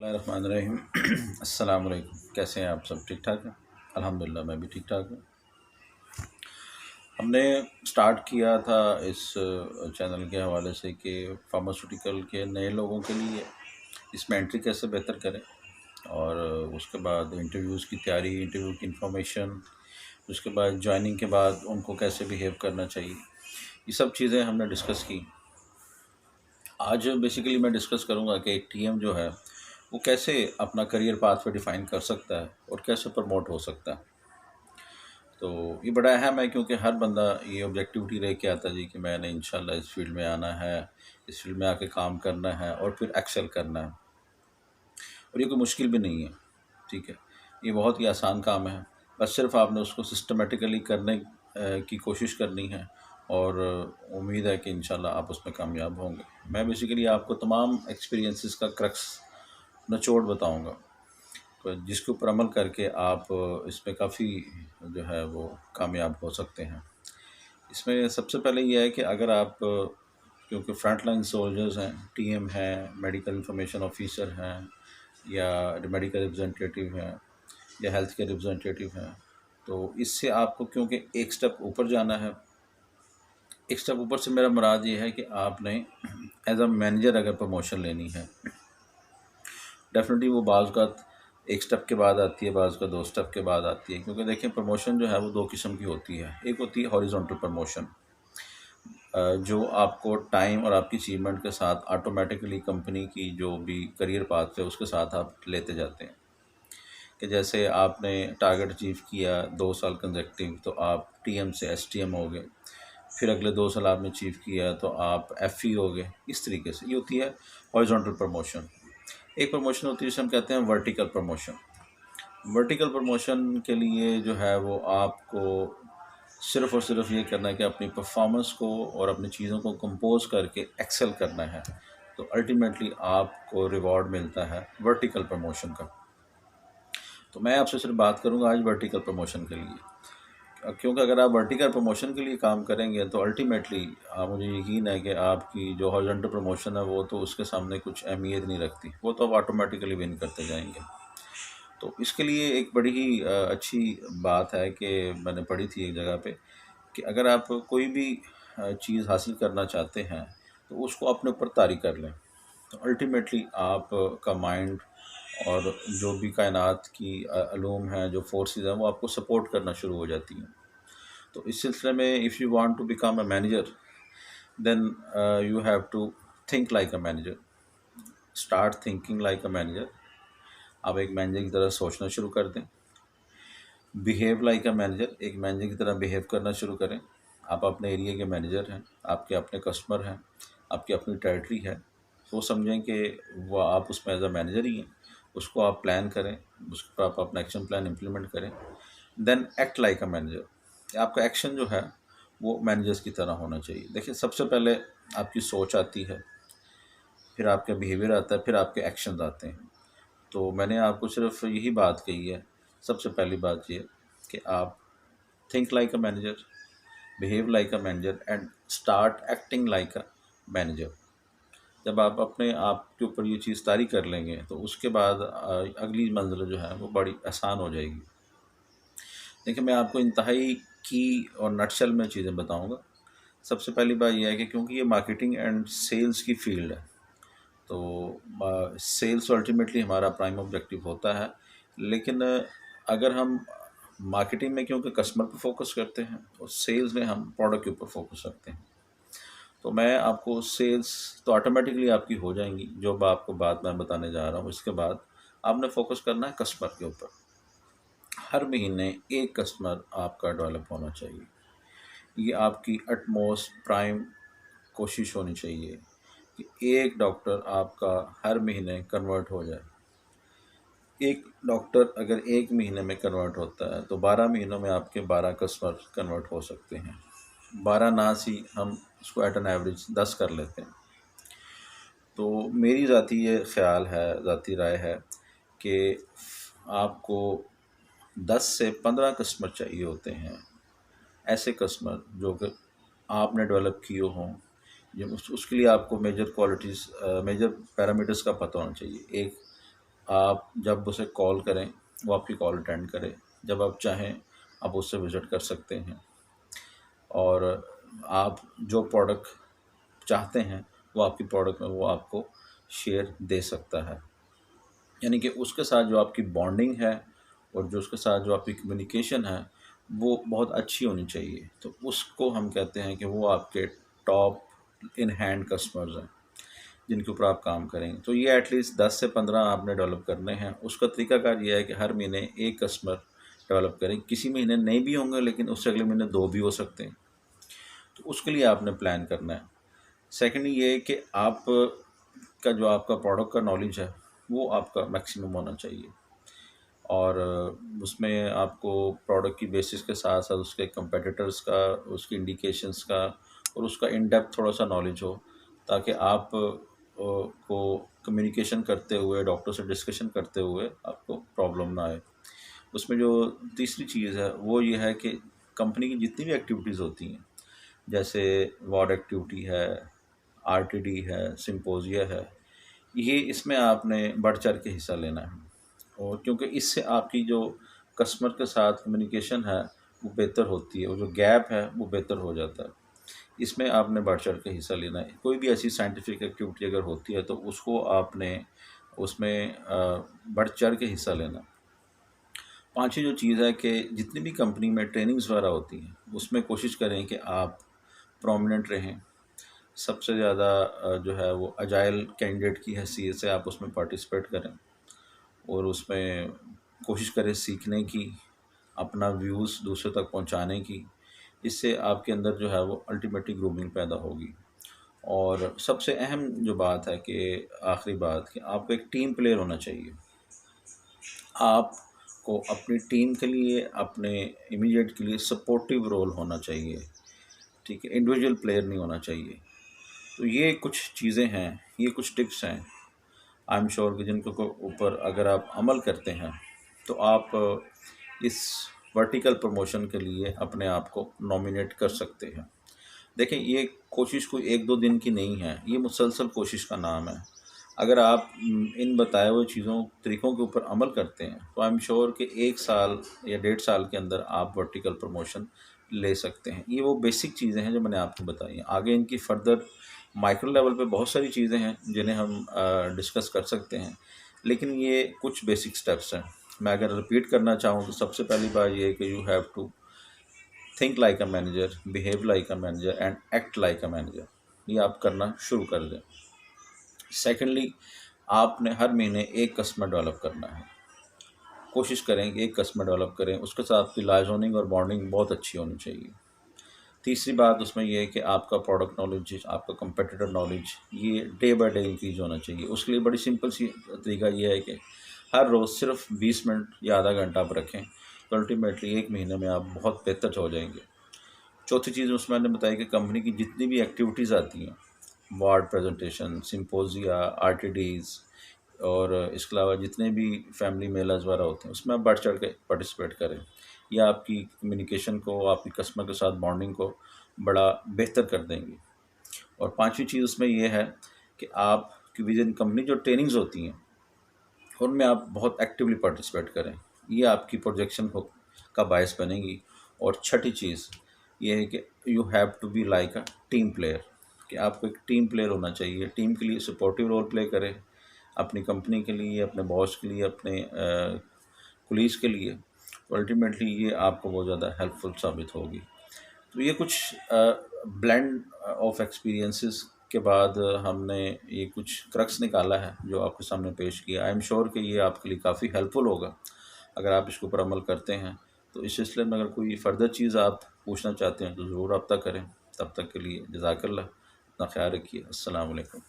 बिस्मिल्लाहिर्रहमानिर्रहीम। अस्सलाम वालेकुम। कैसे हैं आप सब? ठीक ठाक हैं? अल्हम्दुलिल्लाह मैं भी ठीक ठाक हूँ। हमने स्टार्ट किया था इस चैनल के हवाले से कि फार्मास्यूटिकल के नए लोगों के लिए इसमें एंट्री कैसे बेहतर करें, और उसके बाद इंटरव्यूज़ की तैयारी, इंटरव्यू की इंफॉर्मेशन, उसके बाद जॉइनिंग के बाद उनको कैसे बिहेव करना चाहिए, ये सब चीज़ें हमने डिस्कस की। आज बेसिकली मैं डिस्कस करूँगा कि एक टीएम जो है वो कैसे अपना करियर पाथवे डिफ़ाइन कर सकता है और कैसे प्रमोट हो सकता है। तो ये बड़ा अहम है क्योंकि हर बंदा ये ऑब्जेक्टिविटी लेके आता जी कि मैंने इंशाल्लाह इस फील्ड में आना है, इस फील्ड में आके काम करना है और फिर एक्सेल करना है। और ये कोई मुश्किल भी नहीं है, ठीक है, ये बहुत ही आसान काम है। बस सिर्फ आपने उसको सिस्टमेटिकली करने की कोशिश करनी है और उम्मीद है कि इंशाल्लाह आप उसमें कामयाब होंगे। मैं बेसिकली आपको तमाम एक्सपीरियंसेस का क्रक्स निचोड़ बताऊंगा, तो जिसके ऊपर अमल करके आप इसमें काफ़ी जो है वो कामयाब हो सकते हैं। इसमें सबसे पहले ये है कि अगर आप क्योंकि फ्रंट लाइन सोल्जर्स हैं, टीएम हैं, मेडिकल इंफॉर्मेशन ऑफिसर हैं, या मेडिकल रिप्रेजेंटेटिव हैं, या हेल्थ केयर रिप्रेजेंटेटिव हैं, तो इससे आपको क्योंकि एक स्टेप ऊपर जाना है। एक स्टेप ऊपर से मेरा मुराद ये है कि आपने एज अ मैनेजर अगर प्रमोशन लेनी है, डेफिनेटली वो बाज़ का एक स्टेप के बाद आती है, बाज़ का 2 स्टेप के बाद आती है। क्योंकि देखिए प्रमोशन जो है वो 2 किस्म की होती है। एक होती है हॉरिजॉन्टल प्रमोशन, जो आपको टाइम और आपकी अचीवमेंट के साथ ऑटोमेटिकली कंपनी की जो भी करियर पाथ है उसके साथ आप लेते जाते हैं। कि जैसे आपने टारगेट अचीव किया 2 साल कंसेक्टिव, तो आप टीएम से एसटीएम हो गए। फिर अगले 2 साल आपने अचीव किया तो आप एफई हो गए। इस तरीके से ये होती है हॉरिजॉन्टल प्रमोशन। एक प्रमोशन होती है जिसे हम कहते हैं वर्टिकल प्रमोशन। वर्टिकल प्रमोशन के लिए जो है वो आपको सिर्फ़ और सिर्फ ये करना है कि अपनी परफॉर्मेंस को और अपनी चीज़ों को कंपोज करके एक्सेल करना है, तो अल्टीमेटली आपको रिवॉर्ड मिलता है वर्टिकल प्रमोशन का। तो मैं आपसे सिर्फ बात करूंगा आज वर्टिकल प्रमोशन के लिए, क्योंकि अगर आप वर्टिकल प्रमोशन के लिए काम करेंगे तो अल्टीमेटली मुझे यकीन है कि आपकी जो हॉरिजॉन्टल प्रमोशन है वो तो उसके सामने कुछ अहमियत नहीं रखती, वो तो आप ऑटोमेटिकली विन करते जाएंगे। तो इसके लिए एक बड़ी ही अच्छी बात है कि मैंने पढ़ी थी एक जगह पे कि अगर आप कोई भी चीज़ हासिल करना चाहते हैं तो उसको अपने ऊपर तारी कर लें, तो अल्टीमेटली आपका माइंड और जो भी कायनात की अलूम हैं, जो फोर्सेस हैं, वो आपको सपोर्ट करना शुरू हो जाती हैं। तो इस सिलसिले में if you want to become a manager, then you have to think like a manager, start thinking like a manager. आप एक मैनेजर की तरह सोचना शुरू कर दें। बिहेव लाइक अ मैनेजर, एक मैनेजर की तरह बिहेव करना शुरू करें। आप अपने एरिया के मैनेजर हैं, आपके अपने कस्टमर हैं, आपकी अपनी टेरिटरी है, तो समझें कि वो आप उसमें एज अ मैनेजर ही हैं। उसको आप प्लान करें, उस पर आप अपना एक्शन प्लान इम्प्लीमेंट करें। Then act like a manager, आपका एक्शन जो है वो मैनेजर्स की तरह होना चाहिए। देखिए सबसे पहले आपकी सोच आती है, फिर आपका बिहेवियर आता है, फिर आपके एक्शंस आते हैं। तो मैंने आपको सिर्फ यही बात कही है। सबसे पहली बात ये कि आप think like a manager, behave like a manager and start acting like a manager. जब आप अपने आप के ऊपर ये चीज़ तारी कर लेंगे तो उसके बाद अगली मंजिल जो है वो बड़ी आसान हो जाएगी। देखिए मैं आपको इंतहाई की और नटशल में चीज़ें बताऊंगा। सबसे पहली बात यह है कि क्योंकि ये मार्केटिंग एंड सेल्स की फील्ड है, तो सेल्स अल्टीमेटली हमारा प्राइम ऑब्जेक्टिव होता है। लेकिन अगर हम मार्केटिंग में क्योंकि कस्टमर पर फोकस करते हैं और सेल्स में हम प्रोडक्ट के ऊपर फोकस रखते हैं, तो मैं आपको सेल्स तो ऑटोमेटिकली आपकी हो जाएंगी, जो आपको बात मैं बताने जा रहा हूँ। इसके बाद आपने फोकस करना है कस्टमर के ऊपर। हर महीने एक कस्टमर आपका डेवलप होना चाहिए, ये आपकी अटमोस्ट प्राइम कोशिश होनी चाहिए कि एक डॉक्टर आपका हर महीने कन्वर्ट हो जाए। एक डॉक्टर अगर एक महीने में कन्वर्ट होता है तो 12 महीनों में आपके 12 कस्टमर कन्वर्ट हो सकते हैं। 12 ना सी हम इसको एट एन एवरेज 10 कर लेते हैं। तो मेरी ज़ाती ये ख़्याल है, ज़ाती राय है कि आपको 10 से 15 कस्टमर चाहिए होते हैं, ऐसे कस्टमर जो कि आपने डेवलप किए हों। जो उसके लिए आपको मेजर क्वालिटीज़, मेजर पैरामीटर्स का पता होना चाहिए। एक आप जब उसे कॉल करें वो आपकी कॉल अटेंड करे, जब आप चाहें आप उससे विज़िट कर सकते हैं, और आप जो प्रोडक्ट चाहते हैं वो आपकी प्रोडक्ट में वो आपको शेयर दे सकता है। यानी कि उसके साथ जो आपकी बॉन्डिंग है और जो उसके साथ जो आपकी कम्युनिकेशन है वो बहुत अच्छी होनी चाहिए। तो उसको हम कहते हैं कि वो आपके टॉप इन हैंड कस्टमर्स हैं जिनके ऊपर आप काम करेंगे। तो ये एटलीस्ट 10 से 15 आपने डेवलप करने हैं। उसका तरीकाकार ये है कि हर महीने एक कस्टमर डेवलप करें। किसी महीने नहीं भी होंगे लेकिन उससे अगले महीने 2 भी हो सकते हैं। तो उसके लिए आपने प्लान करना है। सेकेंडली ये है कि आप का जो आपका प्रोडक्ट का नॉलेज है वो आपका मैक्सिमम होना चाहिए, और उसमें आपको प्रोडक्ट की बेसिस के साथ साथ उसके कंपेटिटर्स का, उसकी इंडिकेशंस का और उसका इन डेप्थ थोड़ा सा नॉलेज हो, ताकि आप को कम्युनिकेशन करते हुए, डॉक्टर से डिस्कशन करते हुए आपको प्रॉब्लम ना आए। उसमें जो तीसरी चीज़ है वो ये है कि कंपनी की जितनी भी एक्टिविटीज़ होती हैं, जैसे वार्ड एक्टिविटी है, आरटीडी है, सिम्पोजिया है, ये इसमें आपने बढ़ चढ़ के हिस्सा लेना है। और क्योंकि इससे आपकी जो कस्टमर के साथ कम्युनिकेशन है वो बेहतर होती है, वो जो गैप है वो बेहतर हो जाता है। इसमें आपने बढ़ चढ़ के हिस्सा लेना है। कोई भी ऐसी साइंटिफिक एक्टिविटी अगर होती है तो उसको आपने उसमें बढ़ चढ़ के हिस्सा लेना। पाँचवीं जो चीज़ है कि जितनी भी कंपनी में ट्रेनिंग्स वगैरह होती हैं उसमें कोशिश करें कि आप प्रोमिनेंट रहें। सबसे ज़्यादा जो है वो अजाइल कैंडिडेट की हैसियत से आप उसमें पार्टिसिपेट करें और उसमें कोशिश करें सीखने की, अपना व्यूज़ दूसरों तक पहुंचाने की। इससे आपके अंदर जो है वो अल्टीमेटली ग्रूमिंग पैदा होगी। और सबसे अहम जो बात है कि आखिरी बात कि आपको एक टीम प्लेयर होना चाहिए। आपको अपनी टीम के लिए, अपने इमीडिएट के लिए सपोर्टिव रोल होना चाहिए, ठीक है, इंडिविजुअल प्लेयर नहीं होना चाहिए। तो ये कुछ चीज़ें हैं, ये कुछ टिप्स हैं, आई एम श्योर कि जिनको को ऊपर अगर आप अमल करते हैं तो आप इस वर्टिकल प्रमोशन के लिए अपने आप को नॉमिनेट कर सकते हैं। देखें, ये कोशिश कोई 1-2 दिन की नहीं है, ये मुसलसल कोशिश का नाम है। अगर आप इन बताए हुए चीज़ों तरीक़ों के ऊपर अमल करते हैं तो आई एम श्योर कि 1 साल या 1.5 साल के अंदर आप वर्टिकल प्रमोशन ले सकते हैं। ये वो बेसिक चीज़ें हैं जो मैंने आपको बताई हैं। आगे इनकी फर्दर माइक्रो लेवल पे बहुत सारी चीज़ें हैं जिन्हें हम डिस्कस कर सकते हैं, लेकिन ये कुछ बेसिक स्टेप्स हैं। मैं अगर रिपीट करना चाहूँ तो सबसे पहली बात ये है कि you have to think like a manager, behave like a manager and act like a manager. ये आप करना शुरू कर दें। सेकेंडली, आपने हर महीने एक कस्टमर डेवलप करना है। कोशिश करें कि एक कस्टमर डेवलप करें, उसके साथ आपकी लाइजनिंग और बॉन्डिंग बहुत अच्छी होनी चाहिए। तीसरी बात उसमें यह है कि आपका प्रोडक्ट नॉलेज, आपका कंपेटिटर नॉलेज, ये डे बाय डे इंक्रीज होना चाहिए। उसके लिए बड़ी सिंपल सी तरीका ये है कि हर रोज़ सिर्फ 20 मिनट या आधा घंटा आप रखें, तो अल्टीमेटली 1 महीने में आप बहुत बेहतर हो जाएंगे। चौथी चीज़ उसमें मैंने बताया कि कंपनी की जितनी भी एक्टिविटीज़ आती हैं, वार्ड प्रेजेंटेशन, सिम्पोजिया, आरटीडीज़ और इसके अलावा जितने भी फैमिली मेलाज वगैरह होते हैं उसमें आप बढ़ चढ़ के पार्टिसिपेट करें। यह आपकी कम्युनिकेशन को, आपकी कस्टमर के साथ बॉन्डिंग को बड़ा बेहतर कर देंगी। और पांचवी चीज़ उसमें यह है कि आपकी विद इन कंपनी जो ट्रेनिंग्स होती हैं उनमें आप बहुत एक्टिवली पार्टिसिपेट करें। ये आपकी प्रोजेक्शन को का बायस बनेगी। और छठी चीज़ ये है कि you have to be like a team player, कि आपको एक टीम प्लेयर होना चाहिए। टीम के लिए सपोर्टिव रोल प्ले करें, अपनी कंपनी के लिए, अपने बॉस के लिए, अपने कुलीग्स के लिए। तो अल्टीमेटली ये आपको बहुत ज़्यादा हेल्पफुल साबित होगी। तो ये कुछ ब्लेंड ऑफ एक्सपीरियंसेस के बाद हमने ये कुछ क्रक्स निकाला है जो आपके सामने पेश किया। आई एम श्योर कि ये आपके लिए काफ़ी हेल्पफुल होगा अगर आप इसके ऊपर अमल करते हैं। तो इस सिलसिले में अगर कोई फ़र्दर चीज़ आप पूछना चाहते हैं तो ज़रूर रब्ता करें। तब तक के लिए जज़ाकल्लाह, अपना ख्याल रखिए। अस्सलाम वालेकुम।